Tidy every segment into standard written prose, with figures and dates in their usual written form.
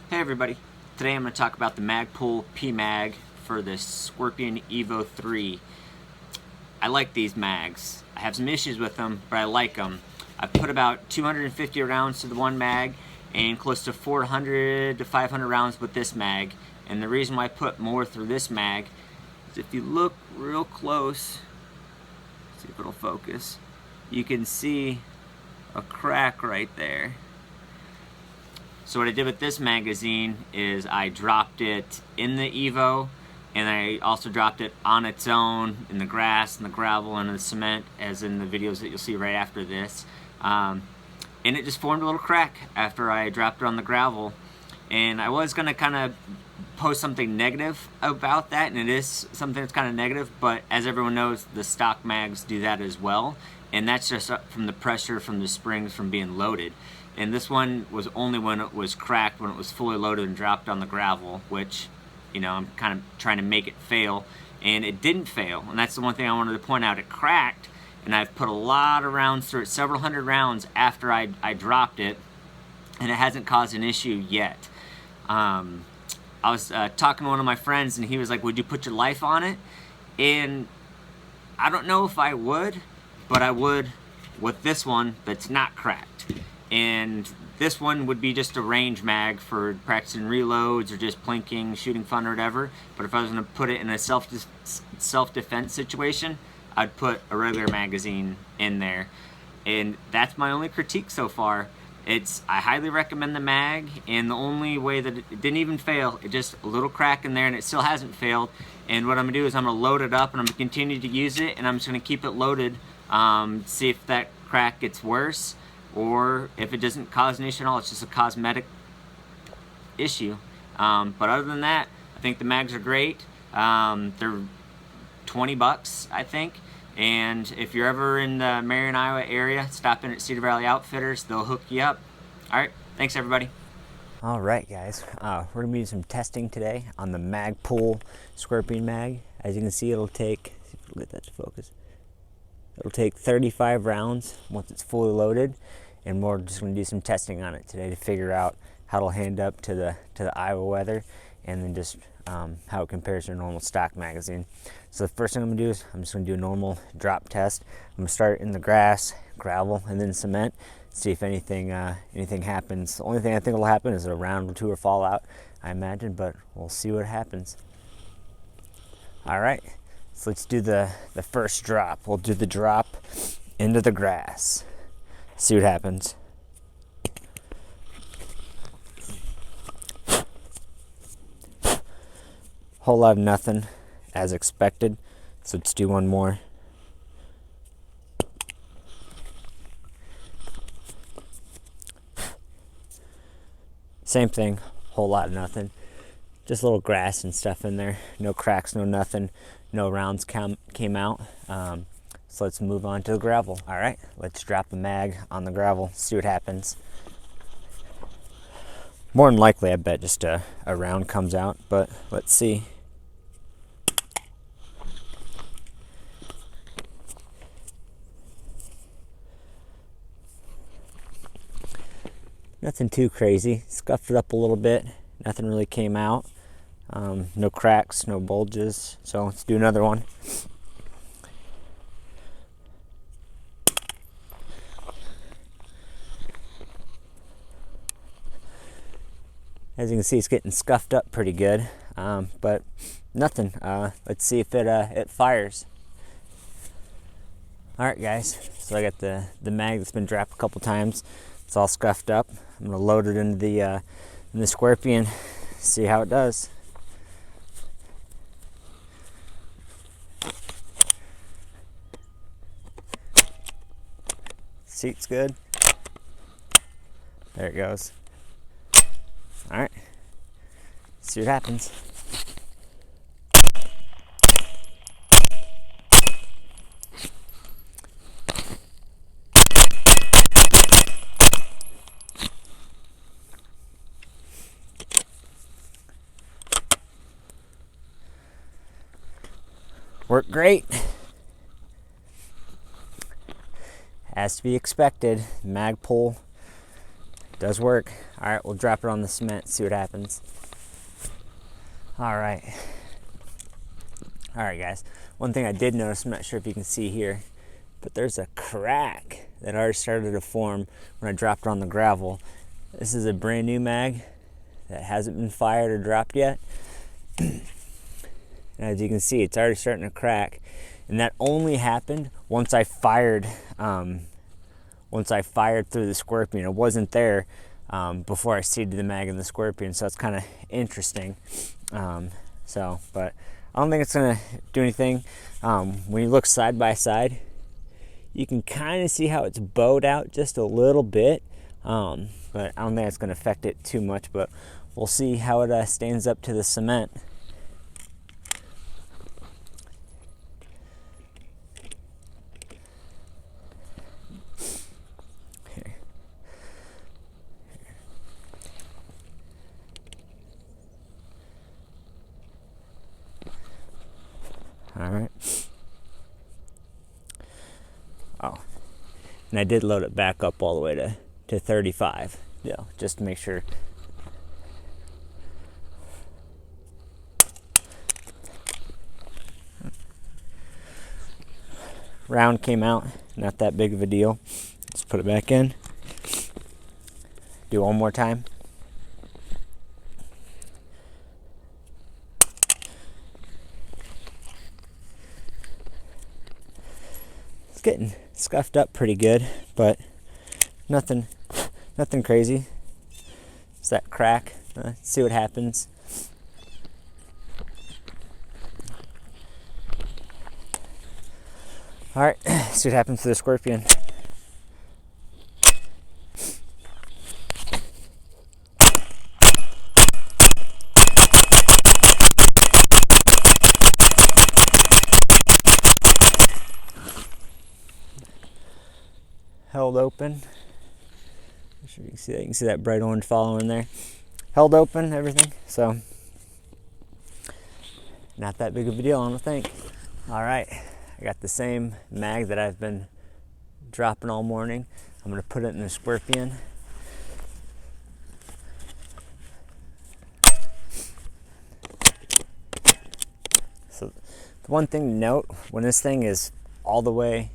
Hey everybody, today I'm going to talk about the Magpul P Mag for the Scorpion Evo 3. I like these mags. I have some issues with them, but I like them. I put about 250 rounds to the one mag and close to 400 to 500 rounds with this mag. And the reason why I put more through this mag is if you look real close, see if it'll focus, you can see a crack right there. So what I did with this magazine is I dropped it in the Evo, and I also dropped it on its own in the grass and the gravel and the cement, as in the videos that you'll see right after this. And it just formed a little crack after I dropped it on the gravel. And I was gonna kind of post something negative about that, and it is something that's kind of negative, but as everyone knows, the stock mags do that as well. And that's just from the pressure from the springs from being loaded. And this one was only when it was cracked, when it was fully loaded and dropped on the gravel, which, you know, I'm kind of trying to make it fail. And it didn't fail, and that's the one thing I wanted to point out. It cracked, and I've put a lot of rounds through it, several hundred rounds after I dropped it, and it hasn't caused an issue yet. I was talking to one of my friends, and he was like, would you put your life on it? And I don't know if I would, but I would with this one that's not cracked. And this one would be just a range mag for practicing reloads or just plinking, shooting fun or whatever. But if I was going to put it in a self-defense situation, I'd put a regular magazine in there. And that's my only critique so far. I highly recommend the mag, and the only way that it didn't even fail, it just a little crack in there, and it still hasn't failed. And what I'm going to do is I'm going to load it up, and I'm going to continue to use it, and I'm just going to keep it loaded, see if that crack gets worse, or if it doesn't cause an issue at all, it's just a cosmetic issue. But other than that, I think the mags are great. They're 20 bucks, I think. And if you're ever in the Marion, Iowa area, stop in at Cedar Valley Outfitters. They'll hook you up. All right, thanks everybody. All right, guys, we're gonna be doing some testing today on the Magpul Scorpion Mag. As you can see, it'll take, see if we'll get that to focus. It'll take 35 rounds once it's fully loaded, and we're just gonna do some testing on it today to figure out how it'll hand up to the Iowa weather, and then just how it compares to a normal stock magazine. So the first thing I'm gonna do is I'm just gonna do a normal drop test. I'm gonna start in the grass, gravel, and then cement. See if anything happens. The only thing I think will happen is a round or two will fall out, I imagine, but we'll see what happens. All right, so let's do the first drop. We'll do the drop into the grass. See what happens. Whole lot of nothing, as expected. So let's do one more. Same thing, whole lot of nothing. Just a little grass and stuff in there. No cracks, no nothing. No rounds came out. So let's move on to the gravel. All right, let's drop a mag on the gravel, see what happens. More than likely, I bet just a round comes out, but let's see. Nothing too crazy. Scuffed it up a little bit. Nothing really came out. No cracks, no bulges. So let's do another one. As you can see, it's getting scuffed up pretty good, but nothing. Let's see if it fires. All right, guys. So I got the mag that's been dropped a couple times. It's all scuffed up. I'm gonna load it into the Scorpion, see how it does. Seat's good. There it goes. All right, see what happens. Worked great. As to be expected, Magpul Does work. All right, we'll drop it on the cement, see what happens. All right, guys. One thing I did notice, I'm not sure if you can see here, but there's a crack that already started to form when I dropped it on the gravel. This is a brand new mag that hasn't been fired or dropped yet. And as you can see, it's already starting to crack, and that only happened once I fired through the Scorpion. It wasn't there before I seeded the mag in the Scorpion, so it's kind of interesting. But I don't think it's gonna do anything. When you look side by side, you can kind of see how it's bowed out just a little bit, but I don't think it's gonna affect it too much, but we'll see how it stands up to the cement. All right. Oh, and I did load it back up all the way to 35, just to make sure. Round came out, not that big of a deal. Let's put it back in. Do one more time. It's getting scuffed up pretty good, but nothing crazy. It's that crack. See what happens. All right, see what happens to the Scorpion. Held open. I'm sure you can see that. You can see that bright orange following there. Held open, everything. So, not that big of a deal, I don't think. All right, I got the same mag that I've been dropping all morning. I'm gonna put it in the Scorpion. So, the one thing to note, when this thing is all the way,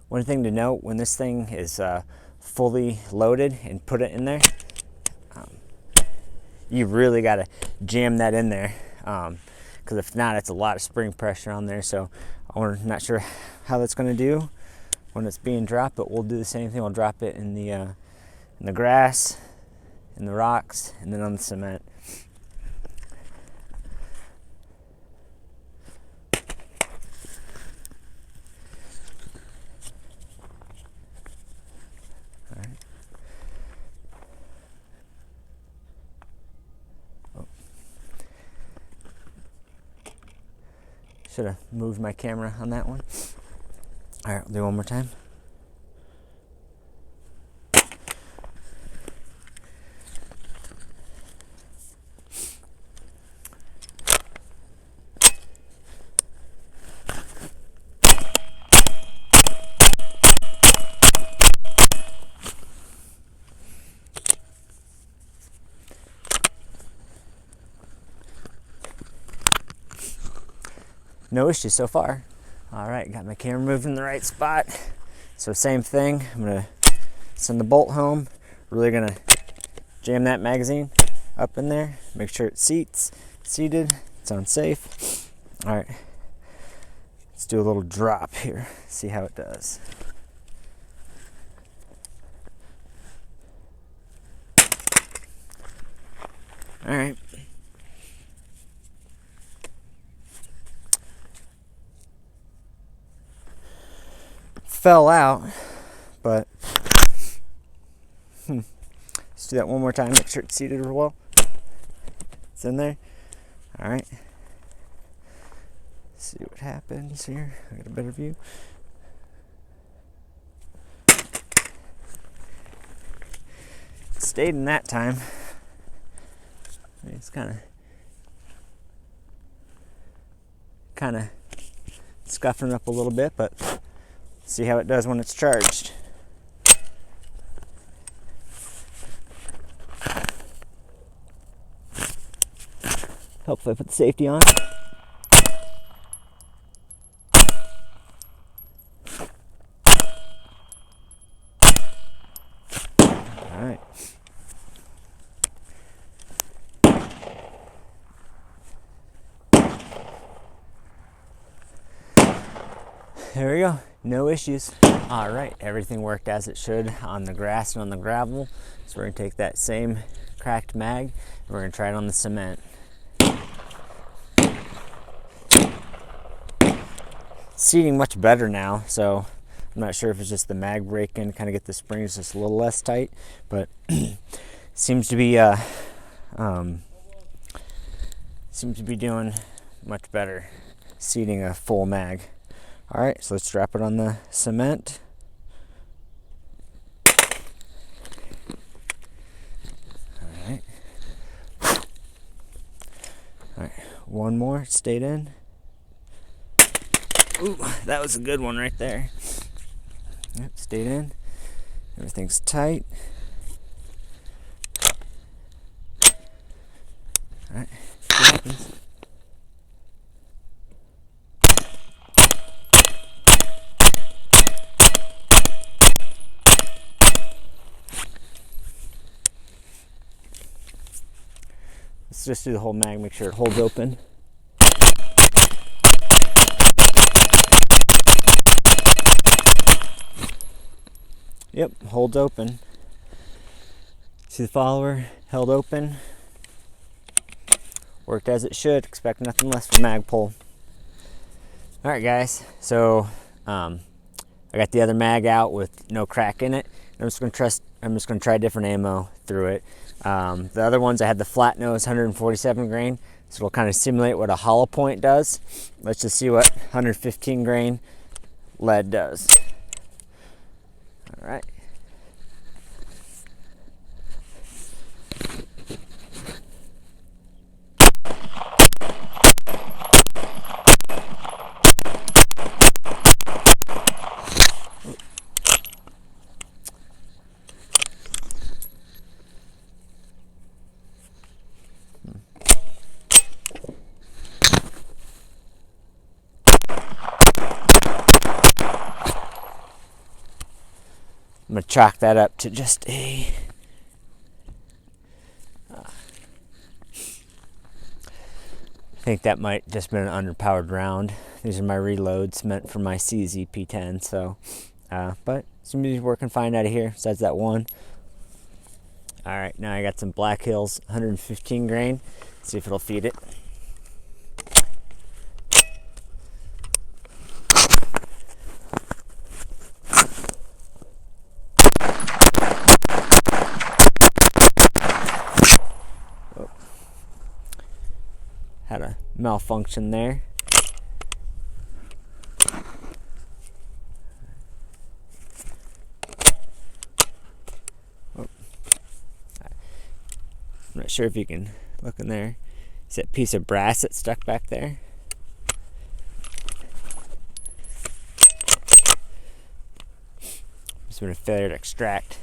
one thing to note, when this thing is fully loaded and put it in there, you really got to jam that in there, because if not, it's a lot of spring pressure on there. So I'm not sure how that's going to do when it's being dropped, but we'll do the same thing. We'll drop it in the grass, in the rocks, and then on the cement. Should have moved my camera on that one. All right, we'll do one more time. No issues so far. All right, got my camera moved in the right spot. So same thing, I'm gonna send the bolt home. Really gonna jam that magazine up in there, make sure it seated, it's on safe. All right, let's do a little drop here, see how it does. All right. Fell out, but let's do that one more time, make sure it's seated real well. It's in there. All right, see what happens here. I got a better view. It stayed in that time. It's kind of scuffing up a little bit, but see how it does when it's charged. Hopefully I put the safety on. Alright. There we go. No issues. Alright, everything worked as it should on the grass and on the gravel. So we're going to take that same cracked mag and we're going to try it on the cement. Seating much better now, so I'm not sure if it's just the mag breaking, kind of get the springs just a little less tight, but seems to be doing much better seating a full mag. All right, so let's drop it on the cement. All right, one more, stayed in. Ooh, that was a good one right there. Yep, stayed in. Everything's tight. All right, see what happens. Let's just do the whole mag, make sure it holds open. Yep, holds open. See the follower held open. Worked as it should. Expect nothing less from Magpul. All right, guys. So I got the other mag out with no crack in it. I'm just gonna try different ammo through it. The other ones I had the flat nose 147 grain, so it'll kind of simulate what a hollow point does. Let's just see what 115 grain lead does. All right. I'm going to chalk that up to just a I think that might just been an underpowered round. These are my reloads meant for my CZ P10, so but seems to be working fine out of here besides that one. Alright, now I got some Black Hills 115 grain. See if it'll feed it. Had a malfunction there. Oh. I'm not sure if you can look in there. Is that piece of brass that's stuck back there? It's been a failure to extract.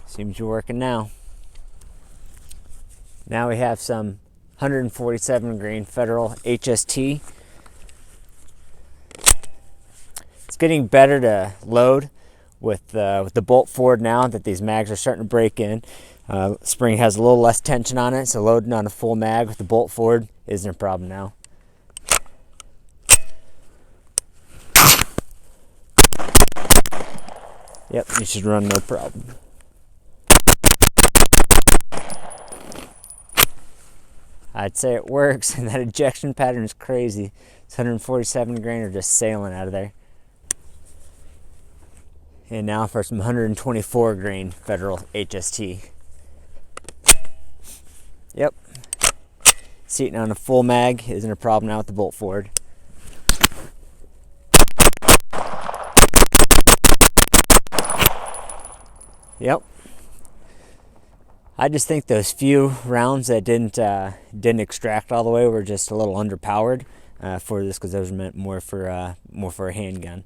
Seems to be working now. Now we have some 147 grain Federal HST. It's getting better to load with the bolt forward now that these mags are starting to break in. Spring has a little less tension on it, so loading on a full mag with the bolt forward isn't a problem now. Yep, you should run no problem. I'd say it works, and that ejection pattern is crazy. It's 147 grain are just sailing out of there. And now for some 124 grain Federal HST. Yep. Seating on a full mag isn't a problem now with the bolt forward. Yep. I just think those few rounds that didn't extract all the way were just a little underpowered for this, because those were meant more for a handgun.